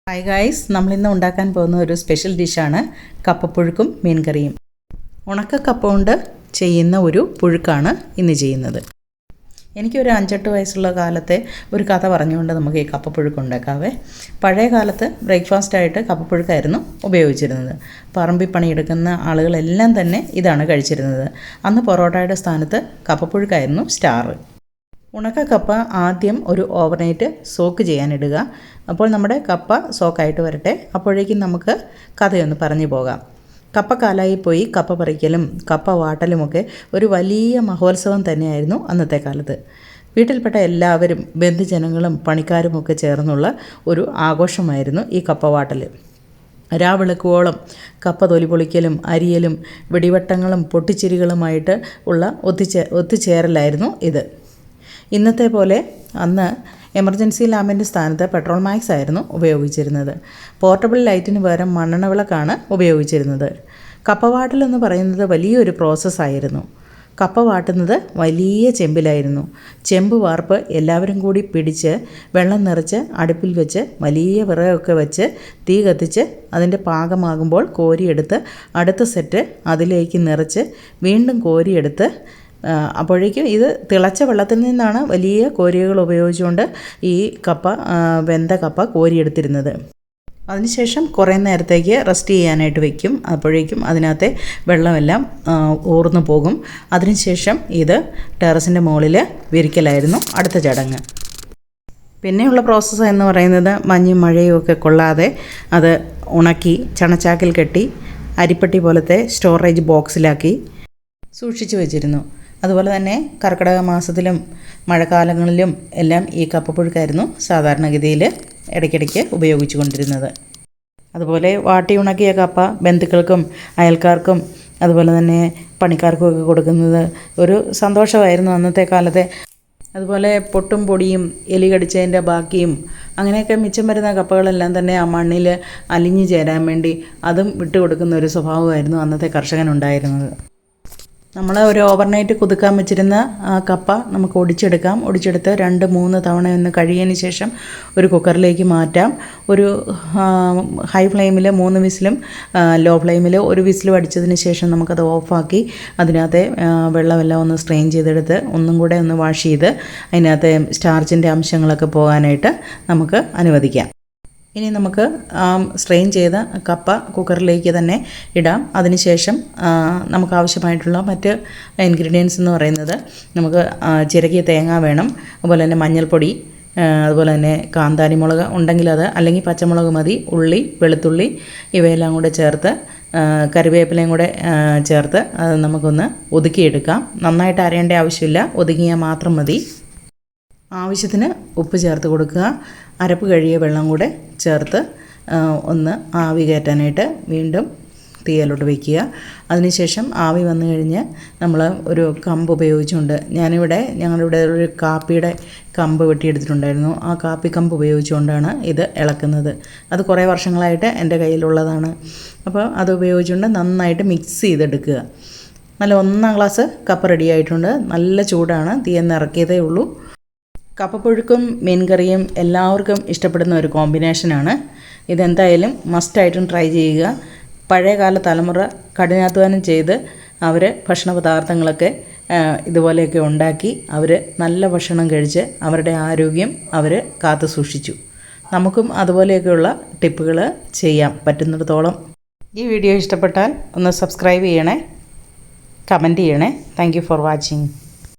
Hi guys, നമ്മളിന്ന് ഉണ്ടാക്കാൻ പോകുന്ന ഒരു സ്പെഷ്യൽ ഡിഷാണ് കപ്പപ്പുഴുക്കും മീൻ കറിയും. ഉണക്ക കപ്പ കൊണ്ട് ചെയ്യുന്ന ഒരു പുഴുക്കാണ് ഇന്ന് ചെയ്യുന്നത്. എനിക്കൊരു 5-8 വയസ്സുള്ള കാലത്തെ ഒരു കഥ പറഞ്ഞുകൊണ്ട് നമുക്ക് ഈ കപ്പപ്പുഴുക്ക് ഉണ്ടാക്കാവേ. പഴയ കാലത്ത് ബ്രേക്ക്ഫാസ്റ്റായിട്ട് കപ്പപ്പുഴുക്കായിരുന്നു ഉപയോഗിച്ചിരുന്നത്. പറമ്പിൽ പണിയെടുക്കുന്ന ആളുകളെല്ലാം തന്നെ ഇതാണ് കഴിച്ചിരുന്നത്. അന്ന് പൊറോട്ടയുടെ സ്ഥാനത്ത് കപ്പപ്പുഴുക്കായിരുന്നു സ്റ്റാർ. ഉണക്ക കപ്പ ആദ്യം ഒരു ഓവർനൈറ്റ് സോക്ക് ചെയ്യാനിടുക. അപ്പോൾ നമ്മുടെ കപ്പ സോക്കായിട്ട് വരട്ടെ. അപ്പോഴേക്കും നമുക്ക് കഥയൊന്ന് പറഞ്ഞു പോകാം. കപ്പ കാലായി പോയി കപ്പ പറിക്കലും കപ്പ വാട്ടലുമൊക്കെ ഒരു വലിയ മഹോത്സവം തന്നെയായിരുന്നു അന്നത്തെ കാലത്ത്. വീട്ടിൽപ്പെട്ട എല്ലാവരും ബന്ധുജനങ്ങളും പണിക്കാരുമൊക്കെ ചേർന്നുള്ള ഒരു ആഘോഷമായിരുന്നു ഈ കപ്പ വാട്ടൽ. രാവിളക്കുവോളം കപ്പ തൊലി പൊളിക്കലും അരിയലും വെടിവട്ടങ്ങളും പൊട്ടിച്ചിരികളുമായിട്ട് ഉള്ള ഒത്തുചേരലായിരുന്നു ഇത്. ഇന്നത്തെ പോലെ അന്ന് എമർജൻസി ലാമ്പിൻ്റെ സ്ഥാനത്ത് പെട്രോൾ മാക്സ് ആയിരുന്നു ഉപയോഗിച്ചിരുന്നത്. പോർട്ടബിൾ ലൈറ്റിന് പകരം മണ്ണെണ്ണ വിളക്കാണ് ഉപയോഗിച്ചിരുന്നത്. കപ്പ വാട്ടലെന്ന് പറയുന്നത് വലിയൊരു പ്രോസസ്സായിരുന്നു. കപ്പ വാട്ടുന്നത് വലിയ ചെമ്പിലായിരുന്നു. ചെമ്പ് വാർപ്പ് എല്ലാവരും കൂടി പിടിച്ച് വെള്ളം നിറച്ച് അടുപ്പിൽ വെച്ച് വലിയ വിറകൊക്കെ വെച്ച് തീ കത്തിച്ച് അതിൻ്റെ പാകമാകുമ്പോൾ കോരിയെടുത്ത് അടുത്ത സെറ്റ് അതിലേക്ക് നിറച്ച് വീണ്ടും കോരിയെടുത്ത് അപ്പോഴേക്കും ഇത് തിളച്ച വെള്ളത്തിൽ നിന്നാണ് വലിയ കോരികൾ ഉപയോഗിച്ചുകൊണ്ട് ഈ വെന്ത കപ്പ കോരിയെടുത്തിരുന്നത്. അതിനുശേഷം കുറേ നേരത്തേക്ക് റെസ്റ്റ് ചെയ്യാനായിട്ട് വയ്ക്കും. അപ്പോഴേക്കും അതിനകത്തെ വെള്ളമെല്ലാം ഊർന്നു പോകും. അതിനുശേഷം ഇത് ടെറസിൻ്റെ മുകളിൽ വിരിക്കലായിരുന്നു അടുത്ത ചടങ്ങ്. പിന്നെയുള്ള പ്രോസസ്സ് എന്ന് പറയുന്നത് മഞ്ഞും മഴയും ഒക്കെ കൊള്ളാതെ അത് ഉണക്കി ചണച്ചാക്കിൽ കെട്ടി അരിപ്പട്ടി പോലത്തെ സ്റ്റോറേജ് ബോക്സിലാക്കി സൂക്ഷിച്ചു വച്ചിരുന്നു. അതുപോലെ തന്നെ കർക്കിടക മാസത്തിലും മഴക്കാലങ്ങളിലും എല്ലാം ഈ കപ്പപ്പുഴുക്കായിരുന്നു സാധാരണഗതിയിൽ ഇടയ്ക്കിടയ്ക്ക് ഉപയോഗിച്ചു കൊണ്ടിരുന്നത്. അതുപോലെ വാട്ടി ഉണക്കിയ കപ്പ ബന്ധുക്കൾക്കും അയൽക്കാർക്കും അതുപോലെ തന്നെ പണിക്കാർക്കുമൊക്കെ കൊടുക്കുന്നത് ഒരു സന്തോഷമായിരുന്നു അന്നത്തെ കാലത്തെ. അതുപോലെ പൊട്ടും പൊടിയും എലി കടിച്ചതിൻ്റെ ബാക്കിയും അങ്ങനെയൊക്കെ മിച്ചം വരുന്ന കപ്പകളെല്ലാം തന്നെ ആ മണ്ണിൽ അലിഞ്ഞു ചേരാൻ വേണ്ടി അതും വിട്ടുകൊടുക്കുന്ന ഒരു സ്വഭാവമായിരുന്നു അന്നത്തെ കർഷകനുണ്ടായിരുന്നത്. നമ്മൾ ഒരു ഓവർനൈറ്റ് കുതുക്കാൻ വെച്ചിരുന്ന കപ്പ നമുക്ക് ഒടിച്ചെടുത്ത് 2-3 തവണ ഒന്ന് കഴുകിയതിന് ശേഷം ഒരു കുക്കറിലേക്ക് മാറ്റാം. ഒരു ഹൈ ഫ്ലെയിമിൽ 3 വിസിലും ലോ ഫ്ലെയിമിൽ 1 വിസിലും അടിച്ചതിന് ശേഷം നമുക്കത് ഓഫാക്കി അതിനകത്തെ വെള്ളമെല്ലാം ഒന്ന് സ്ട്രെയിൻ ചെയ്തെടുത്ത് ഒന്നും കൂടെ ഒന്ന് വാഷ് ചെയ്ത് അതിനകത്തെ സ്റ്റാർച്ചിൻ്റെ അംശങ്ങളൊക്കെ പോകാനായിട്ട് നമുക്ക് അനുവദിക്കാം. ഇനി നമുക്ക് സ്ട്രെയിൻ ചെയ്ത കപ്പ കുക്കറിലേക്ക് തന്നെ ഇടാം. അതിനുശേഷം നമുക്ക് ആവശ്യമായിട്ടുള്ള മറ്റ് ഇൻഗ്രീഡിയൻസ് എന്ന് പറയുന്നത് നമുക്ക് ചിരകിയ തേങ്ങ വേണം. അതുപോലെ തന്നെ മഞ്ഞൾപ്പൊടി, അതുപോലെ തന്നെ കാന്താരി മുളക് ഉണ്ടെങ്കിൽ അത്, അല്ലെങ്കിൽ പച്ചമുളക് മതി, ഉള്ളി, വെളുത്തുള്ളി ഇവയെല്ലാം കൂടെ ചേർത്ത് കറിവേപ്പിലയും കൂടെ ചേർത്ത് അത് നമുക്കൊന്ന് ഒതുക്കിയെടുക്കാം. നന്നായിട്ട് അരയേണ്ട ആവശ്യമില്ല, ഒതുങ്ങിയാൽ മാത്രം മതി. ആവശ്യത്തിന് ഉപ്പ് ചേർത്ത് കൊടുക്കുക. അരപ്പ് കഴിയ വെള്ളം കൂടെ ചേർത്ത് ഒന്ന് ആവി കയറ്റാനായിട്ട് വീണ്ടും തീയിലോട്ട് വയ്ക്കുക. അതിനുശേഷം ആവി വന്നു കഴിഞ്ഞ് നമ്മൾ ഒരു കമ്പ് ഉപയോഗിച്ചുകൊണ്ട് ഞങ്ങളിവിടെ ഒരു കാപ്പിയുടെ കമ്പ് വെട്ടിയെടുത്തിട്ടുണ്ടായിരുന്നു. ആ കാപ്പി കമ്പ് ഉപയോഗിച്ചുകൊണ്ടാണ് ഇത് ഇളക്കുന്നത്. അത് കുറേ വർഷങ്ങളായിട്ട് എൻ്റെ കയ്യിലുള്ളതാണ്. അപ്പോൾ അത് ഉപയോഗിച്ചുകൊണ്ട് നന്നായിട്ട് മിക്സ് ചെയ്തെടുക്കുക. നല്ല 1-ാം ഗ്ലാസ് കപ്പ റെഡി ആയിട്ടുണ്ട്. നല്ല ചൂടാണ്, തീയെന്ന് ഇറക്കിയതേ ഉള്ളൂ. കപ്പപ്പുഴുക്കും മീൻ കറിയും എല്ലാവർക്കും ഇഷ്ടപ്പെടുന്ന ഒരു കോമ്പിനേഷനാണ്. ഇതെന്തായാലും മസ്റ്റായിട്ടും ട്രൈ ചെയ്യുക. പഴയകാല തലമുറ കഠിനാധ്വാനം ചെയ്ത് അവർ ഭക്ഷണ പദാർത്ഥങ്ങളൊക്കെ ഇതുപോലെയൊക്കെ ഉണ്ടാക്കി അവർ നല്ല ഭക്ഷണം കഴിച്ച് അവരുടെ ആരോഗ്യം അവർ കാത്തു സൂക്ഷിച്ചു. നമുക്കും അതുപോലെയൊക്കെയുള്ള ടിപ്പുകൾ ചെയ്യാം പറ്റുന്നിടത്തോളം. ഈ വീഡിയോ ഇഷ്ടപ്പെട്ടാൽ ഒന്ന് സബ്സ്ക്രൈബ് ചെയ്യണേ, കമൻറ്റ് ചെയ്യണേ. Thank you for watching.